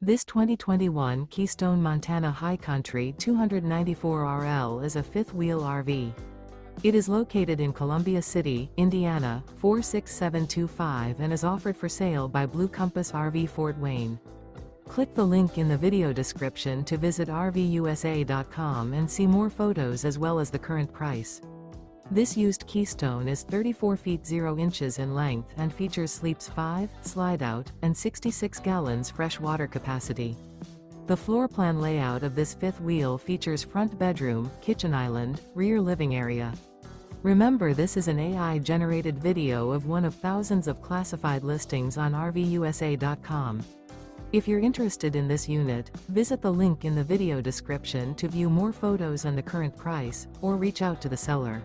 This 2021 Keystone Montana High Country 294RL is a fifth-wheel RV. It is located in Columbia City, Indiana, 46725 and is offered for sale by Blue Compass RV Fort Wayne. Click the link in the video description to visit RVUSA.com and see more photos as well as the current price. This used Keystone is 34 feet 0 inches in length and features sleeps 5, Slideout, and 66 gallons fresh water capacity. The floor plan layout of this fifth wheel features front bedroom, kitchen island, rear living area. Remember, this is an AI-generated video of one of thousands of classified listings on RVUSA.com. If you're interested in this unit, visit the link in the video description to view more photos and the current price, or reach out to the seller.